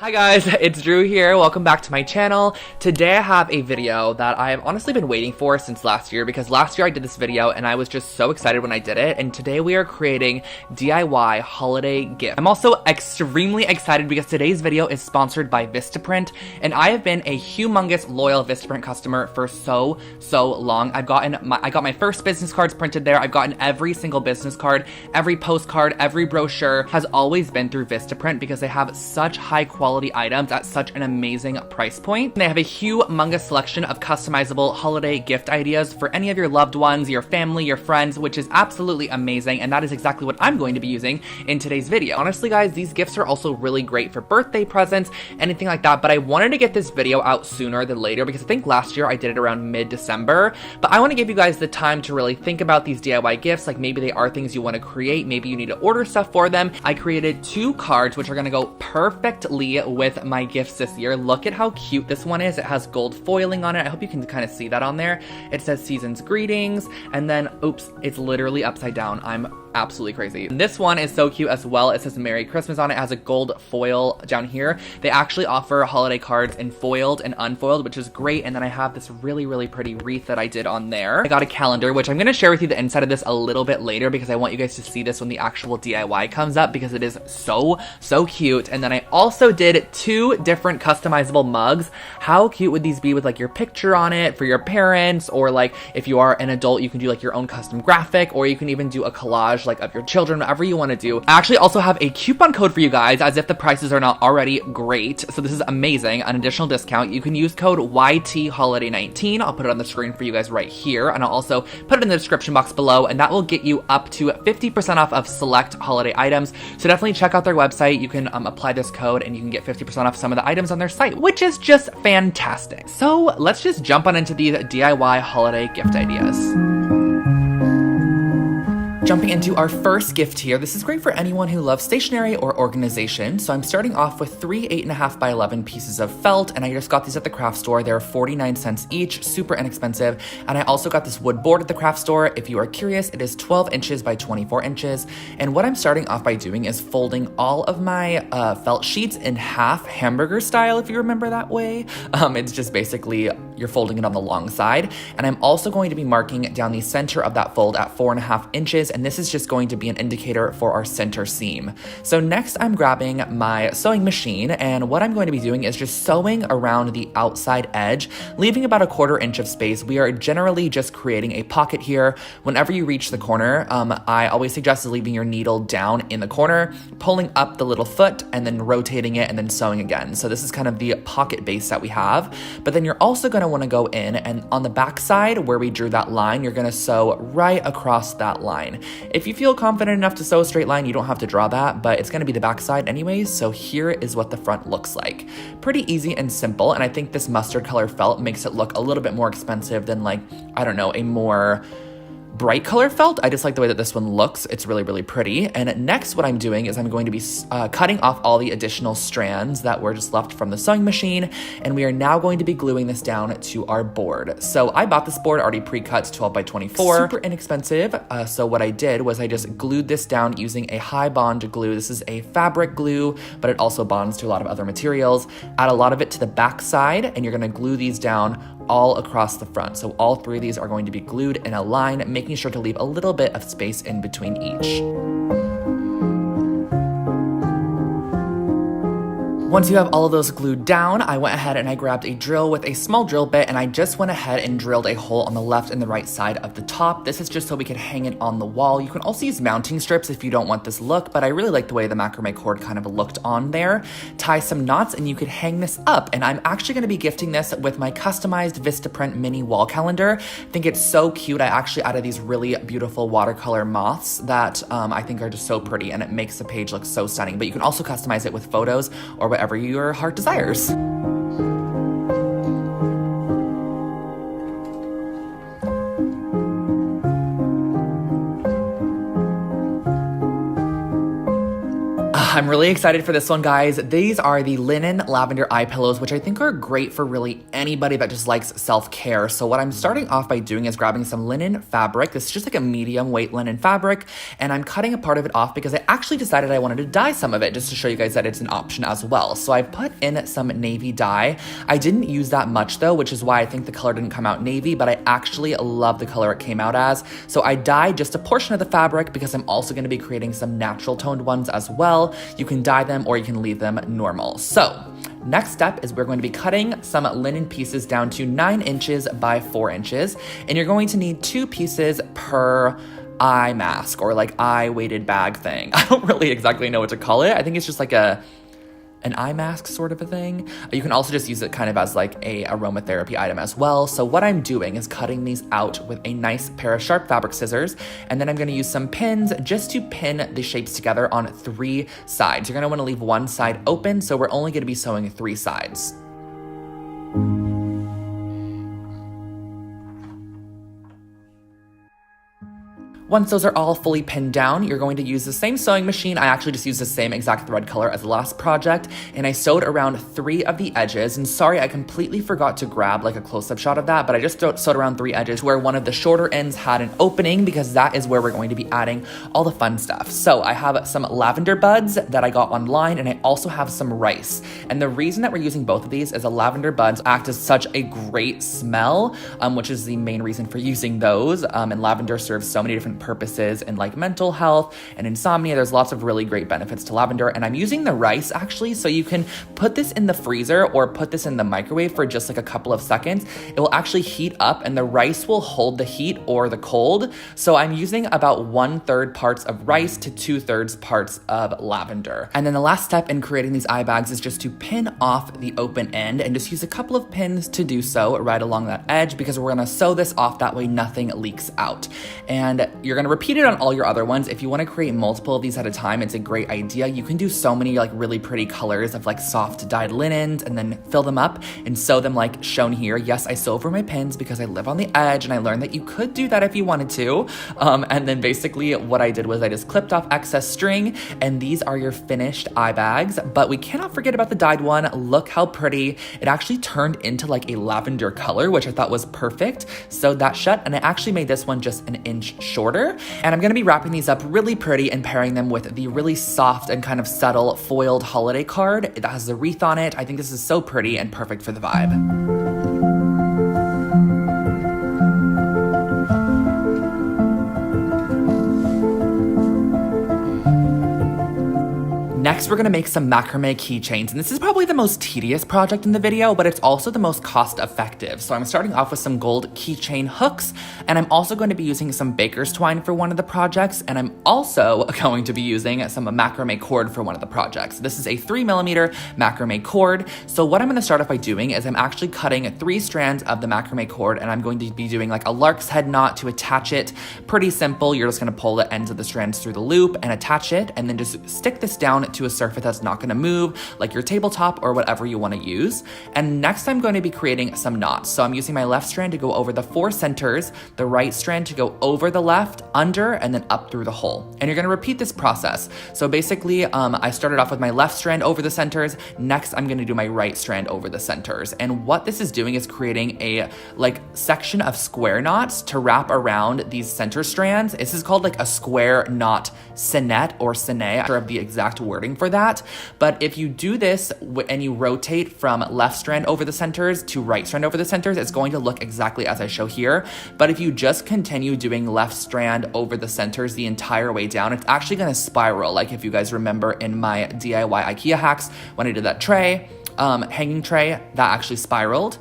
Hi guys, it's Drew here. Welcome back to my channel. Today I have a video that I've honestly been waiting for since last year because last year I did this video and I was just so excited when I did it, and today we are creating DIY holiday gift. I'm also extremely excited because today's video is sponsored by Vistaprint, and I have been a humongous loyal Vistaprint customer for so long. I got my first business cards printed there. I've gotten every single business card, every postcard, every brochure has always been through Vistaprint because they have such high quality items at such an amazing price point. They have a humongous selection of customizable holiday gift ideas for any of your loved ones, your family, your friends, which is absolutely amazing, and that is exactly what I'm going to be using in today's video. Honestly guys, these gifts are also really great for birthday presents, anything like that, but I wanted to get this video out sooner than later because I think last year I did it around mid-December, but I want to give you guys the time to really think about these DIY gifts. Like maybe they are things you want to create, maybe you need to order stuff for them. I created 2 cards which are going to go perfectly with my gifts this year. Look at how cute this one is. It has gold foiling on it. I hope you can kind of see that on there. It says season's greetings, and then oops, it's literally upside down. I'm absolutely crazy. And this one is so cute as well. It says Merry Christmas on it. It has a gold foil down here. They actually offer holiday cards in foiled and unfoiled, which is great. And then I have this really pretty wreath that I did on there. I got a calendar, which I'm going to share with you the inside of this a little bit later because I want you guys to see this when the actual DIY comes up because it is so cute. And then I also did 2 different customizable mugs. How cute would these be with like your picture on it for your parents, or like if you are an adult, you can do like your own custom graphic, or you can even do a collage like of your children, whatever you want to do. I actually also have a coupon code for you guys as if the prices are not already great. So this is amazing, an additional discount. You can use code YTHoliday19. I'll put it on the screen for you guys right here, and I'll also put it in the description box below, and that will get you up to 50% off of select holiday items. So definitely check out their website. You can apply this code and you can get 50% off some of the items on their site, which is just fantastic. So let's just jump on into these DIY holiday gift ideas. Jumping into our first gift here, this is great for anyone who loves stationery or organization. So I'm starting off with 3 8.5 by 11 pieces of felt, and I just got these at the craft store. They're 49 cents each, super inexpensive. And I also got this wood board at the craft store. If you are curious, it is 12 inches by 24 inches. And what I'm starting off by doing is folding all of my felt sheets in half, hamburger style, if you remember that way. It's just basically you're folding it on the long side. And I'm also going to be marking down the center of that fold at 4.5 inches. And this is just going to be an indicator for our center seam. So next I'm grabbing my sewing machine, and what I'm going to be doing is just sewing around the outside edge, leaving about 1/4 inch of space. We are generally just creating a pocket here. Whenever you reach the corner, I always suggest leaving your needle down in the corner, pulling up the little foot, and then rotating it and then sewing again. So this is kind of the pocket base that we have. But then you're also going to want to go in, and on the back side where we drew that line, you're going to sew right across that line. If you feel confident enough to sew a straight line, you don't have to draw that, but it's going to be the back side anyways, so here is what the front looks like. Pretty easy and simple, and I think this mustard color felt makes it look a little bit more expensive than like, I don't know, a more bright color felt. I just like the way that this one looks. It's really pretty. And next what I'm doing is I'm going to be cutting off all the additional strands that were just left from the sewing machine, and we are now going to be gluing this down to our board. So I bought this board already pre-cut, 12 by 24, super inexpensive. So what I did was I just glued this down using a high bond glue. This is a fabric glue, but it also bonds to a lot of other materials. Add a lot of it to the back side, and you're gonna glue these down all across the front. So all 3 of these are going to be glued in a line, making sure to leave a little bit of space in between each. Once you have all of those glued down, I went ahead and I grabbed a drill with a small drill bit, and I just went ahead and drilled a hole on the left and the right side of the top. This is just so we can hang it on the wall. You can also use mounting strips if you don't want this look, but I really like the way the macrame cord kind of looked on there. Tie some knots and you could hang this up, and I'm actually going to be gifting this with my customized Vistaprint mini wall calendar. I think it's so cute. I actually added these really beautiful watercolor moths that I think are just so pretty, and it makes the page look so stunning, but you can also customize it with photos or whatever your heart desires. I'm really excited for this one, guys. These are the linen lavender eye pillows, which I think are great for really anybody that just likes self-care. So what I'm starting off by doing is grabbing some linen fabric. This is just like a medium weight linen fabric, and I'm cutting a part of it off because I actually decided I wanted to dye some of it just to show you guys that it's an option as well. So I put in some navy dye. I didn't use that much though, which is why I think the color didn't come out navy, but I actually love the color it came out as. So I dyed just a portion of the fabric because I'm also going to be creating some natural toned ones as well. You can dye them or you can leave them normal. So next step is we're going to be cutting some linen pieces down to 9 inches by 4 inches. And you're going to need 2 pieces per eye mask or like eye weighted bag thing. I don't really exactly know what to call it. I think it's just like an eye mask sort of a thing. You can also just use it kind of as like a aromatherapy item as well. So what I'm doing is cutting these out with a nice pair of sharp fabric scissors, and then I'm going to use some pins just to pin the shapes together on 3 sides. You're going to want to leave one side open, so we're only going to be sewing 3 sides. Once those are all fully pinned down, you're going to use the same sewing machine. I actually just used the same exact thread color as the last project, and I sewed around 3 of the edges. And sorry, I completely forgot to grab like a close-up shot of that, but I just sewed around 3 edges where one of the shorter ends had an opening because that is where we're going to be adding all the fun stuff. So I have some lavender buds that I got online, and I also have some rice. And the reason that we're using both of these is the lavender buds act as such a great smell, which is the main reason for using those. And lavender serves so many different purposes in like mental health and insomnia. There's lots of really great benefits to lavender, and I'm using the rice actually, so you can put this in the freezer or put this in the microwave for just like a couple of seconds. It will actually heat up and the rice will hold the heat or the cold. So I'm using about 1/3 parts of rice to 2/3 parts of lavender. And then the last step in creating these eye bags is just to pin off the open end, and just use a couple of pins to do so right along that edge, because we're gonna sew this off, that way nothing leaks out. And you're gonna repeat it on all your other ones. If you wanna create multiple of these at a time, it's a great idea. You can do so many like really pretty colors of like soft dyed linens and then fill them up and sew them like shown here. Yes, I sew over my pins because I live on the edge, and I learned that you could do that if you wanted to. And then basically what I did was I just clipped off excess string, and these are your finished eye bags. But we cannot forget about the dyed one. Look how pretty. It actually turned into like a lavender color, which I thought was perfect. Sewed that shut, and I actually made this one just an inch shorter. And I'm gonna be wrapping these up really pretty and pairing them with the really soft and kind of subtle foiled holiday card that has the wreath on it. I think this is so pretty and perfect for the vibe. Next, we're gonna make some macrame keychains, and this is probably the most tedious project in the video, but it's also the most cost effective. So I'm starting off with some gold keychain hooks, and I'm also going to be using some baker's twine for one of the projects, and I'm also going to be using some macrame cord for one of the projects. This is a 3mm macrame cord. So what I'm gonna start off by doing is I'm actually cutting 3 strands of the macrame cord, and I'm going to be doing like a lark's head knot to attach it. Pretty simple. You're just gonna pull the ends of the strands through the loop and attach it, and then just stick this down to a surface that's not going to move, like your tabletop or whatever you want to use. And next I'm going to be creating some knots. So I'm using my left strand to go over the 4 centers, the right strand to go over the left, under, and then up through the hole. And you're going to repeat this process. So basically, I started off with my left strand over the centers. Next, I'm going to do my right strand over the centers. And what this is doing is creating a like section of square knots to wrap around these center strands. This is called like a square knot sinette or sinnet. I'm not sure of the exact wording for that, but if you do this and you rotate from left strand over the centers to right strand over the centers, it's going to look exactly as I show here. But if you just continue doing left strand over the centers the entire way down, it's actually going to spiral. Like if you guys remember in my DIY IKEA hacks, when I did that tray, hanging tray, that actually spiraled.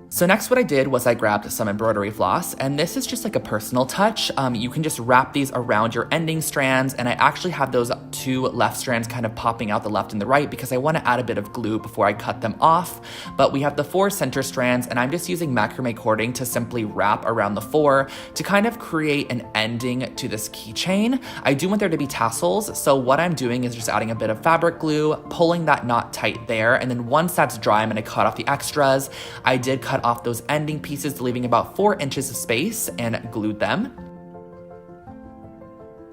So next what I did was I grabbed some embroidery floss, and this is just like a personal touch. You can just wrap these around your ending strands, and I actually have those 2 left strands kind of popping out, the left and the right, because I want to add a bit of glue before I cut them off. But we have the 4 center strands, and I'm just using macrame cording to simply wrap around the 4 to kind of create an ending to this keychain. I do want there to be tassels, so what I'm doing is just adding a bit of fabric glue, pulling that knot tight there, and then once that's dry, I'm going to cut off the extras. I did cut off those ending pieces, leaving about 4 inches of space, and glued them.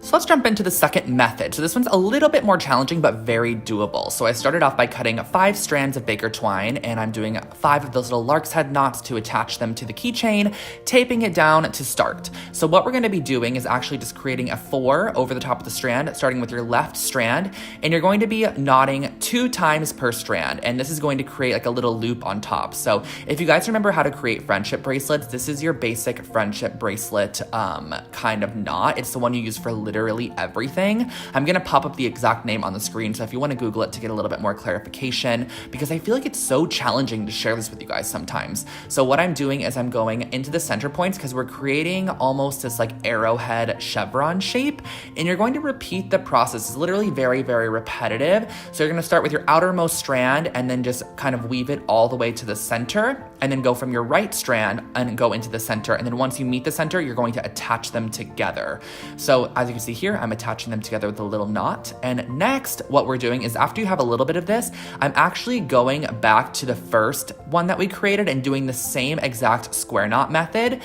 So let's jump into the second method. So this one's a little bit more challenging, but very doable. So I started off by cutting 5 strands of Baker twine, and I'm doing 5 of those little lark's head knots to attach them to the keychain, taping it down to start. So what we're gonna be doing is actually just creating a 4 over the top of the strand, starting with your left strand, and you're going to be knotting 2 times per strand, and this is going to create like a little loop on top. So if you guys remember how to create friendship bracelets, this is your basic friendship bracelet kind of knot. It's the one you use for literally everything. I'm gonna pop up the exact name on the screen, so if you wanna Google it to get a little bit more clarification, because I feel like it's so challenging to share this with you guys sometimes. So what I'm doing is I'm going into the center points because we're creating almost this like arrowhead chevron shape, and you're going to repeat the process. It's literally very, very repetitive. So you're gonna start with your outermost strand and then just kind of weave it all the way to the center, and then go from your right strand and go into the center. And then once you meet the center, you're going to attach them together. So as you can see here, I'm attaching them together with a little knot. And next, what we're doing is after you have a little bit of this, I'm actually going back to the first one that we created and doing the same exact square knot method,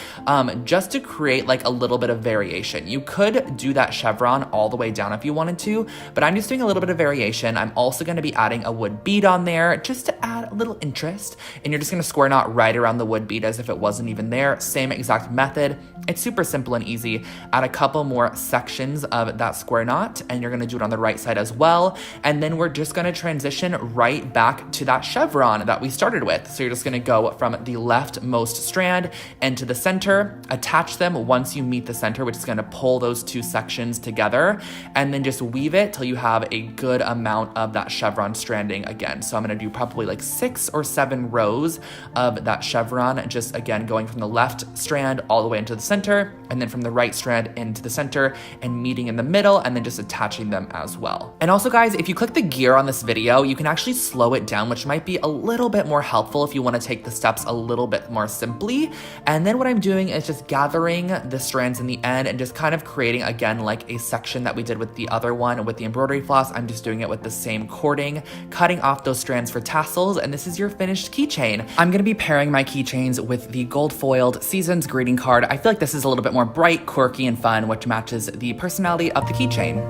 just to create like a little bit of variation. You could do that chevron all the way down if you wanted to, but I'm just doing a little bit of variation. I'm also gonna be adding a wood bead on there just to add a little interest. And you're just gonna square knot right around the wood bead as if it wasn't even there. Same exact method. It's super simple and easy. Add a couple more sections of that square knot, and you're gonna do it on the right side as well. And then we're just gonna transition right back to that chevron that we started with. So you're just gonna go from the leftmost strand into the center, attach them once you meet the center, which is gonna pull those 2 sections together, and then just weave it till you have a good amount of that chevron stranding again. So I'm gonna do probably like 6 or 7 rows of that chevron, just again going from the left strand all the way into the center, and then from the right strand into the center and meeting in the middle, and then just attaching them as well. And also guys, if you click the gear on this video, you can actually slow it down, which might be a little bit more helpful if you want to take the steps a little bit more simply. And then what I'm doing is just gathering the strands in the end and just kind of creating again like a section that we did with the other one with the embroidery floss. I'm just doing it with the same cording, cutting off those strands for tassels, and this is your finished keychain. I'm gonna be pairing my keychains with the gold foiled Seasons greeting card. I feel like this is a little bit more bright, quirky, and fun, which matches the personality of the keychain.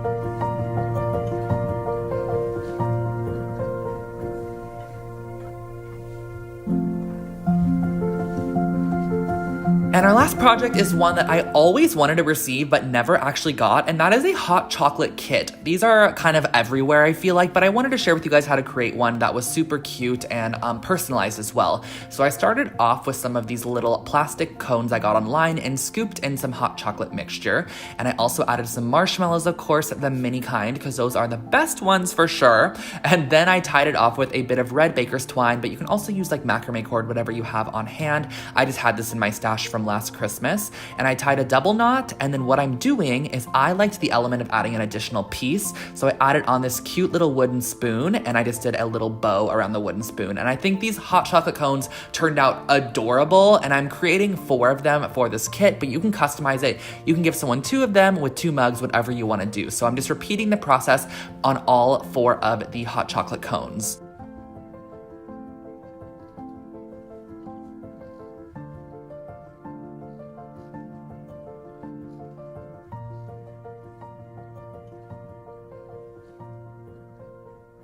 And our last project is one that I always wanted to receive but never actually got, and that is a hot chocolate kit. These are kind of everywhere, I feel like, but I wanted to share with you guys how to create one that was super cute and personalized as well. So I started off with some of these little plastic cones I got online and scooped in some hot chocolate mixture. And I also added some marshmallows, of course, the mini kind, because those are the best ones for sure. And then I tied it off with a bit of red baker's twine, but you can also use like macrame cord, whatever you have on hand. I just had this in my stash from last Christmas, and I tied a double knot. And then what I'm doing is I liked the element of adding an additional piece, so I added on this cute little wooden spoon, and I just did a little bow around the wooden spoon. And I think these hot chocolate cones turned out adorable, and I'm creating 4 of them for this kit, but you can customize it. You can give someone 2 of them with 2 mugs, whatever you want to do. So I'm just repeating the process on all 4 of the hot chocolate cones.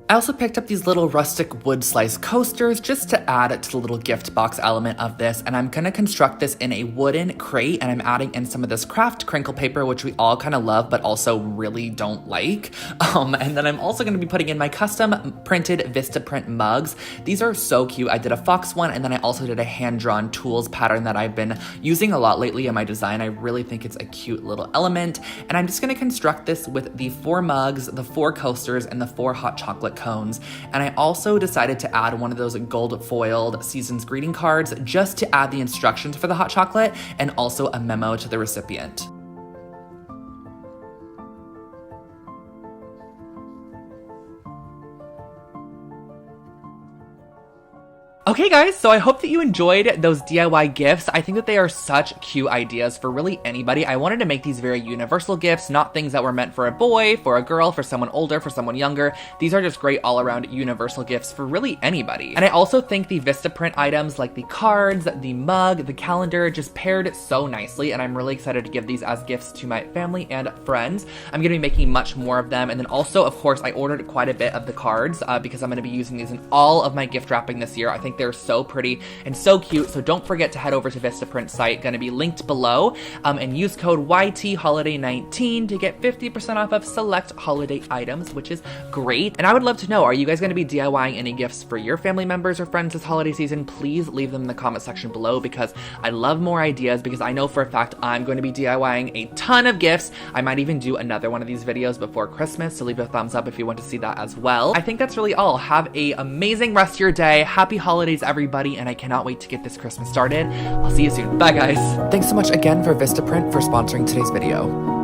I also picked up these little rustic wood slice coasters just to add to the little gift box element of this, and I'm gonna construct this in a wooden crate, and I'm adding in some of this craft crinkle paper, which we all kind of love but also really don't like. And then I'm also gonna be putting in my custom printed Vistaprint mugs. These are so cute. I did a fox one, and then I also did a hand-drawn tools pattern that I've been using a lot lately in my design. I really think it's a cute little element, and I'm just gonna construct this with the 4 mugs, the 4 coasters, and the 4 hot chocolate cones. And I also decided to add one of those gold foiled Seasons greeting cards just to add the instructions for the hot chocolate and also a memo to the recipient. Okay guys, so I hope that you enjoyed those DIY gifts. I think that they are such cute ideas for really anybody. I wanted to make these very universal gifts, not things that were meant for a boy, for a girl, for someone older, for someone younger. These are just great all-around universal gifts for really anybody. And I also think the Vistaprint items like the cards, the mug, the calendar just paired so nicely, and I'm really excited to give these as gifts to my family and friends. I'm gonna be making much more of them, and then also, of course, I ordered quite a bit of the cards because I'm gonna be using these in all of my gift wrapping this year. I think they're so pretty and so cute, so don't forget to head over to Vistaprint's site, gonna be linked below, and use code YTHoliday19 to get 50% off of select holiday items, which is great. And I would love to know, are you guys gonna be DIYing any gifts for your family members or friends this holiday season? Please leave them in the comment section below because I love more ideas, because I know for a fact I'm going to be DIYing a ton of gifts. I might even do another one of these videos before Christmas, so leave a thumbs up if you want to see that as well. I think that's really all. Have a amazing rest of your day. Happy holidays, everybody, and I cannot wait to get this Christmas started. I'll see you soon. Bye, guys. Thanks so much again for Vistaprint for sponsoring today's video.